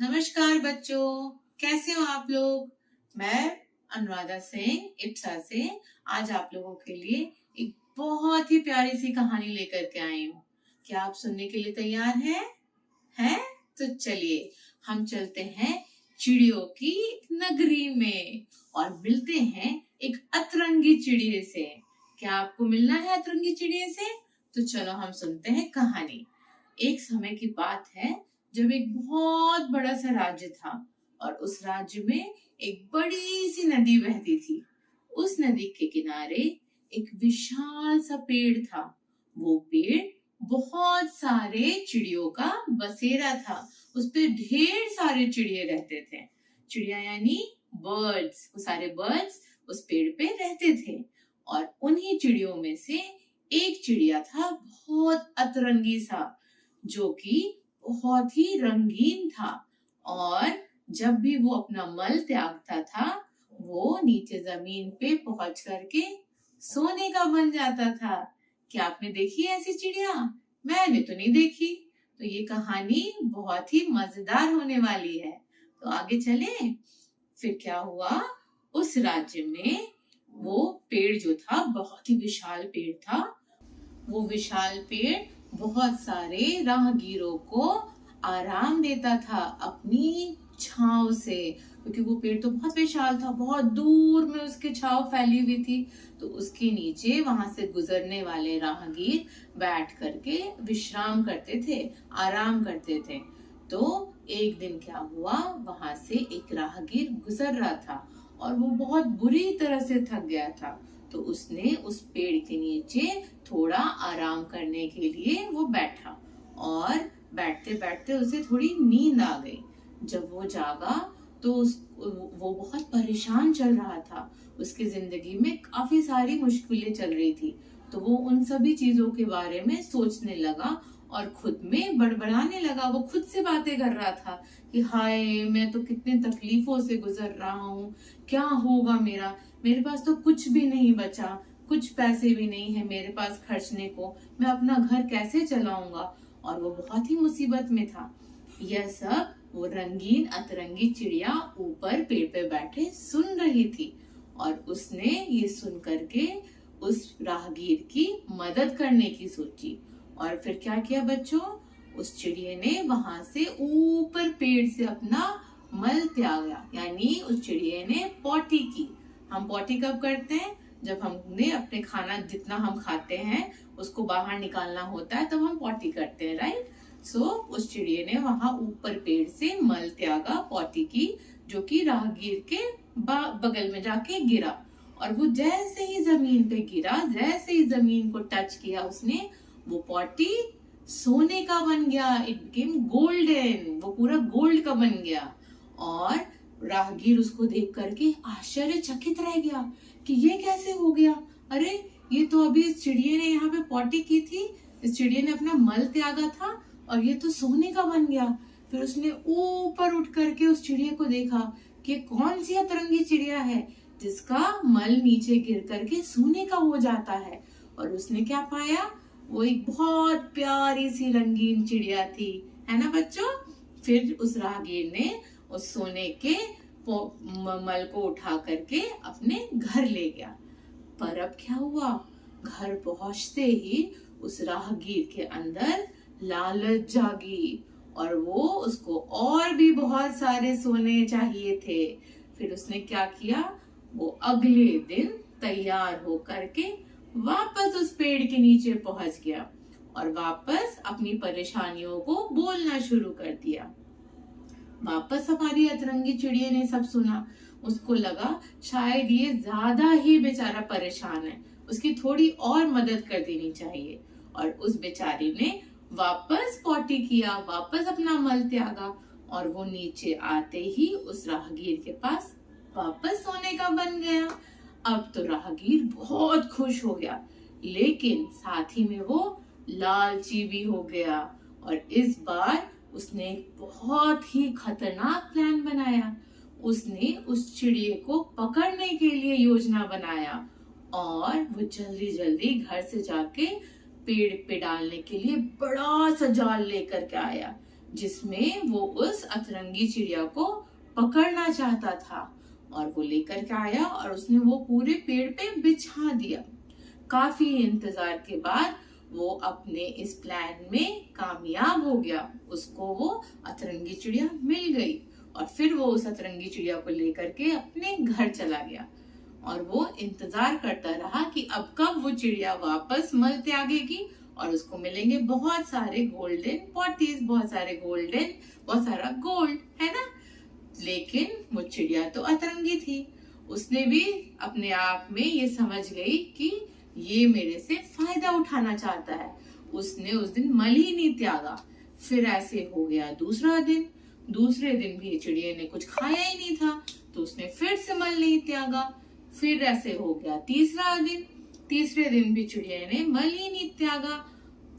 नमस्कार बच्चों, कैसे हो आप लोग। मैं अनुराधा सिंह इप्सा से आज आप लोगों के लिए एक बहुत ही प्यारी सी कहानी लेकर के आई हूँ। क्या आप सुनने के लिए तैयार हैं? तो चलिए हम चलते हैं चिड़ियों की नगरी में और मिलते हैं एक अतरंगी चिड़िए से। क्या आपको मिलना है अतरंगी चिड़िए से? तो चलो हम सुनते हैं कहानी। एक समय की बात है जब एक बहुत बड़ा सा राज्य था और उस राज्य में एक बड़ी सी नदी बहती थी। उस नदी के किनारे एक विशाल सा पेड़ था। वो पेड़ बहुत सारे चिड़ियों का बसेरा था। उस पे ढेर सारे चिड़िए रहते थे। चिड़िया यानी बर्ड्स। वो सारे बर्ड्स उस पेड़ पे रहते थे और उन्हीं चिड़ियों में से एक चिड़िया था बहुत अतरंगी सा, जो कि बहुत ही रंगीन था और जब भी वो अपना मल त्यागता था वो नीचे जमीन पे पहुंच करके सोने का बन जाता था। क्या आपने देखी है ऐसी चिड़िया? मैंने तो नहीं देखी। तो ये कहानी बहुत ही मजेदार होने वाली है। तो आगे चलें। फिर क्या हुआ, उस राज्य में वो पेड़ जो था बहुत ही विशाल पेड़ था। वो विशाल पेड़ बहुत सारे राहगीरों को आराम देता था अपनी छांव से, क्योंकि वो पेड़ तो बहुत विशाल था, बहुत दूर में उसकी छांव फैली हुई थी। तो उसके नीचे वहां से गुजरने वाले राहगीर बैठ करके विश्राम करते थे, आराम करते थे। तो एक दिन क्या हुआ, वहां से एक राहगीर गुजर रहा था और वो बहुत बुरी तरह से थक गया था। तो उसने उस पेड़ के नीचे थोड़ा आराम करने के लिए वो बैठा और बैठते बैठते उसे थोड़ी नींद आ गई। जब वो जागा तो वो बहुत परेशान चल रहा था। उसकी जिंदगी में काफी सारी मुश्किलें चल रही थी। तो वो उन सभी चीजों के बारे में सोचने लगा और खुद में बड़बड़ाने लगा। वो खुद से बातें कर रहा था कि हाय, मैं तो कितने तकलीफों से गुजर रहा हूँ, क्या होगा मेरा, मेरे पास तो कुछ भी नहीं बचा, कुछ पैसे भी नहीं है मेरे पास खर्चने को, मैं अपना घर कैसे चलाऊंगा। और वो बहुत ही मुसीबत में था। यह सब वो रंगीन अतरंगी चिड़िया ऊपर पेड़ पे बैठे सुन रही थी और उसने ये सुन करके उस राहगीर की मदद करने की सोची। और फिर क्या किया बच्चों, उस चिड़िया ने वहां से ऊपर पेड़ से अपना मल त्यागा, यानी उस चिड़िया ने पॉटी की। हम पॉटी कब करते हैं? जब हमने अपने खाना जितना हम खाते हैं उसको बाहर निकालना होता है तब हम पॉटी करते हैं, राइट। सो उस चिड़िया ने वहां ऊपर पेड़ से मल त्यागा, पॉटी की, जो कि राहगीर के बगल में जाके गिरा। और वो जैसे ही जमीन पे गिरा, जैसे ही जमीन को टच किया उसने, वो पॉटी सोने का बन गया। इट बिकेम गोल्डन, वो पूरा गोल्ड का बन गया। और राहगीर उसको देख करके आश्चर्यचकित रह गया कि ये कैसे हो गया। अरे, ये तो अभी इस चिड़िया ने यहाँ पे पॉटी की थी, इस चिड़िया ने अपना मल त्यागा था और ये तो सोने का बन गया। फिर उसने ऊपर उठ करके उस चिड़िया को देखा कि कौन सी अतरंगी चिड़िया है जिसका मल नीचे गिर करके सोने का हो जाता है। और उसने क्या पाया, वो एक बहुत प्यारी सी रंगीन चिड़िया थी, है ना बच्चों। फिर उस राहगीर ने उस सोने के मल को उठा करके अपने घर ले गया। पर अब क्या हुआ, घर पहुंचते ही उस राहगीर के अंदर लालच जागी और वो उसको और भी बहुत सारे सोने चाहिए थे। फिर उसने क्या किया, वो अगले दिन तैयार होकर के वापस उस पेड़ के नीचे पहुंच गया और वापस अपनी परेशानियों को बोलना शुरू कर दिया। वापस हमारी अतरंगी चिड़िया ने सब सुना। उसको लगा शायद ये ज्यादा ही बेचारा परेशान है, उसकी थोड़ी और मदद कर देनी चाहिए। और उस बेचारी ने वापस पॉटी किया, वापस अपना मल त्यागा और वो नीचे आते ही उस राहगीर के पास वापस सोने का बन गया। अब तो राहगीर बहुत खुश हो गया, लेकिन साथ ही में वो लालची भी हो गया। और इस बार उसने एक बहुत ही खतरनाक प्लान बनाया। उसने उस चिड़िए को पकड़ने के लिए योजना बनाया और वो जल्दी जल्दी घर से जाके पेड़ पे डालने के लिए बड़ा सा जाल लेकर के आया। जिसमें वो उस अतरंगी चिड़िया को पकड़ना चाहता था। और वो लेकर के आया और उसने वो पूरे पेड़ पे बिछा दिया। काफी इंतजार के बाद वो अपने इस प्लान में कामयाब हो गया। उसको वो अतरंगी चिड़िया मिल गई और फिर वो उस अतरंगी चिड़िया को लेकर के अपने घर चला गया। और वो इंतजार करता रहा कि अब कब वो चिड़िया वापस मल त्यागेगी और उसको मिलेंगे बहुत सारे गोल्डन पॉटीज, बहुत सारे गोल्डन, बहुत सारा गोल्ड, है ना। लेकिन वो चिड़िया तो अतरंगी थी। उसने भी अपने आप में ये समझ गई कि ये मेरे से फायदा उठाना चाहता है। उसने उस दिन मल ही नहीं त्यागा। फिर ऐसे हो गया दूसरा दिन। दूसरे दिन भी चिड़िया ने कुछ खाया ही नहीं था, तो उसने फिर से मल नहीं त्यागा। फिर ऐसे हो गया तीसरा दिन। तीसरे दिन भी चिड़िया ने मल ही नहीं त्यागा।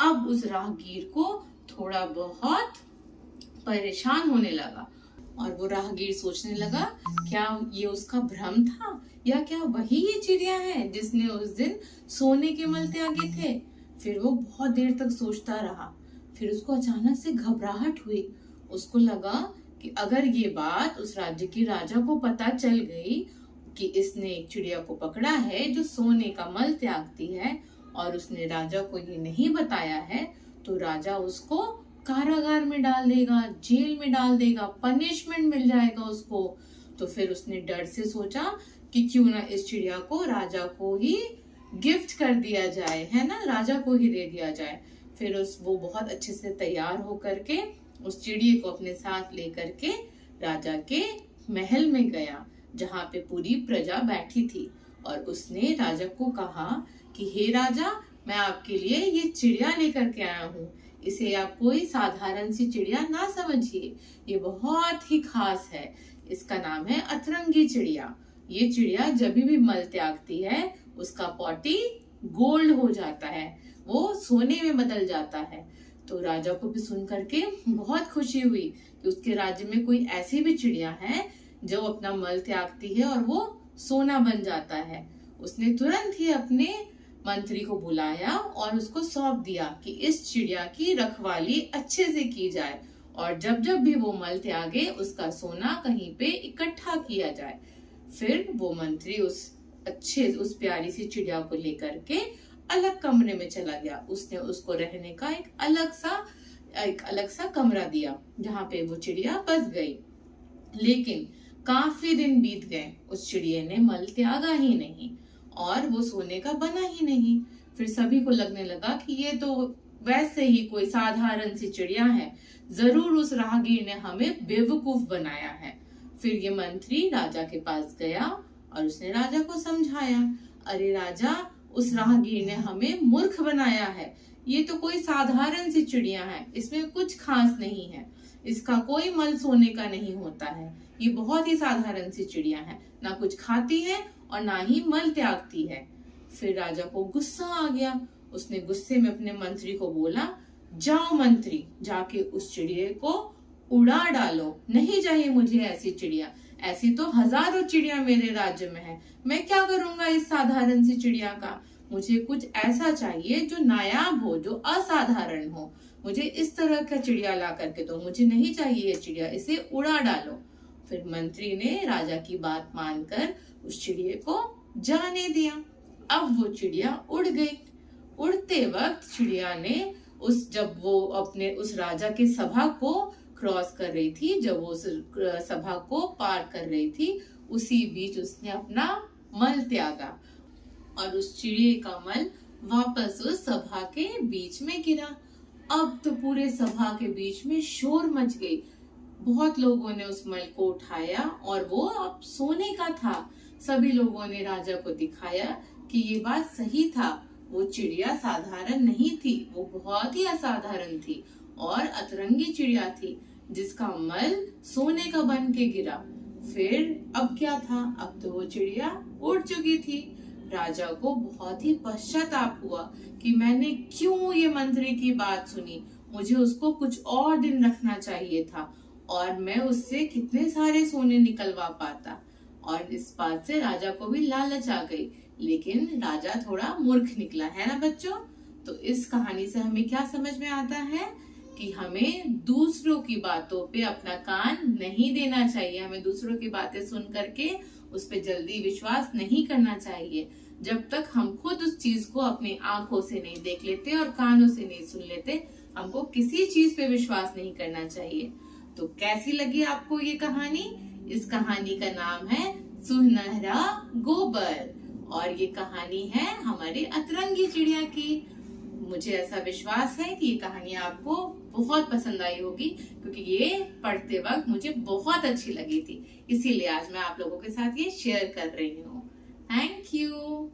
अब उस राहगीर को थोड़ा बहुत परेशान होने लगा और वो राहगीर सोचने लगा, क्या ये उसका भ्रम था या क्या वही ये चिड़िया है जिसने उस दिन सोने के मल त्यागे थे। फिर वो बहुत देर तक सोचता रहा। फिर उसको अचानक से घबराहट हुई। उसको लगा कि अगर ये बात उस राज्य की राजा को पता चल गई कि इसने एक चिड़िया को पकड़ा है जो सोने का मल त्यागती है और उसने राजा को ये नहीं बताया है, तो राजा उसको कारागार में डाल देगा, जेल में डाल देगा, पनिशमेंट मिल जाएगा उसको। तो फिर उसने डर से सोचा कि क्यों ना इस चिड़िया को राजा को ही गिफ्ट कर दिया जाए, है ना, राजा को ही दे दिया जाए। फिर वो बहुत अच्छे से तैयार होकर के उस चिड़िया को अपने साथ लेकर के राजा के महल में गया, जहाँ पे पूरी प्रजा बैठी थी। और उसने राजा को कहा कि हे राजा, मैं आपके लिए ये चिड़िया लेकर के आया हूँ। इसे आप कोई साधारण सी चिड़िया ना समझिए, ये बहुत ही खास है। इसका नाम है अतरंगी चिड़िया। ये चिड़िया जब भी मल त्यागती है उसका पॉटी गोल्ड हो जाता है, वो सोने में बदल जाता है। तो राजा को भी सुन करके बहुत खुशी हुई कि उसके राज्य में कोई ऐसी भी चिड़िया है जो अपना मल त्यागती है और वो सोना बन जाता है। उसने तुरंत ही अपने मंत्री को बुलाया और उसको सौंप दिया कि इस चिड़िया की रखवाली अच्छे से की जाए और जब जब भी वो मल त्यागे उसका सोना कहीं पे इकट्ठा किया जाए। फिर वो मंत्री उस प्यारी सी चिड़िया को लेकर के अलग कमरे में चला गया। उसने उसको रहने का एक अलग सा कमरा दिया जहाँ पे वो चिड़िया बस गई। लेकिन काफी दिन बीत गए, उस चिड़िया ने मल त्यागा ही नहीं और वो सोने का बना ही नहीं। फिर सभी को लगने लगा कि ये तो वैसे ही कोई साधारण सी चिड़िया है, जरूर उस राहगीर ने हमें बेवकूफ बनाया है। फिर ये मंत्री राजा के पास गया और उसने राजा को समझाया, अरे राजा, उस राहगीर ने हमें मूर्ख बनाया है। ये तो कोई साधारण सी चिड़िया है, इसमें कुछ खास नहीं है, इसका कोई मल सोने का नहीं होता है। ये बहुत ही साधारण सी चिड़िया है, ना कुछ खाती है और ना ही मल त्यागती है। फिर राजा को गुस्सा आ गया। उसने गुस्से में अपने मंत्री को बोला, जाओ मंत्री, जाके उस चिड़िया को उड़ा डालो। नहीं चाहिए मुझे ऐसी चिड़िया, ऐसी तो हजारों चिड़िया मेरे राज्य में है। मैं क्या करूंगा इस साधारण सी चिड़िया का? मुझे कुछ ऐसा चाहिए जो नायाब हो, जो असाधारण हो। मुझे इस तरह का चिड़िया ला करके दो, मुझे नहीं चाहिए ये चिड़िया, इसे उड़ा डालो। फिर मंत्री ने राजा की बात मानकर उस चिड़िया को जाने दिया। अब वो चिड़िया उड़ गई। उड़ते वक्त चिड़िया ने जब वो अपने उस राजा के सभा को क्रॉस कर रही थी, जब वो उस सभा को पार कर रही थी, उसी बीच उसने अपना मल त्यागा और उस चिड़िया का मल वापस उस सभा के बीच में गिरा। अब तो पूरे सभा के बीच में शोर मच गई। बहुत लोगों ने उस मल को उठाया और वो अब सोने का था। सभी लोगों ने राजा को दिखाया कि ये बात सही था, वो चिड़िया साधारण नहीं थी, वो बहुत ही असाधारण थी और अतरंगी चिड़िया थी जिसका मल सोने का बन के गिरा। फिर अब क्या था, अब तो वो चिड़िया उड़ चुकी थी। राजा को बहुत ही पश्चाताप हुआ कि मैंने क्यों ये मंत्री की बात सुनी, मुझे उसको कुछ और दिन रखना चाहिए था और मैं उससे कितने सारे सोने निकलवा पाता। और इस बात से राजा को भी लालच आ गई, लेकिन राजा थोड़ा मूर्ख निकला, है ना बच्चों। तो इस कहानी से हमें क्या समझ में आता है कि हमें दूसरों की बातों पे अपना कान नहीं देना चाहिए, हमें दूसरों की बातें सुन करके उस पे जल्दी विश्वास नहीं करना चाहिए। जब तक हम खुद उस चीज को अपनी आंखों से नहीं देख लेते और कानों से नहीं सुन लेते, हमको किसी चीज पे विश्वास नहीं करना चाहिए। तो कैसी लगी आपको ये कहानी? इस कहानी का नाम है सुनहरा गोबर और ये कहानी है हमारी अतरंगी चिड़िया की। मुझे ऐसा विश्वास है कि ये कहानी आपको बहुत पसंद आई होगी, क्योंकि ये पढ़ते वक्त मुझे बहुत अच्छी लगी थी, इसीलिए आज मैं आप लोगों के साथ ये शेयर कर रही हूँ। Thank you.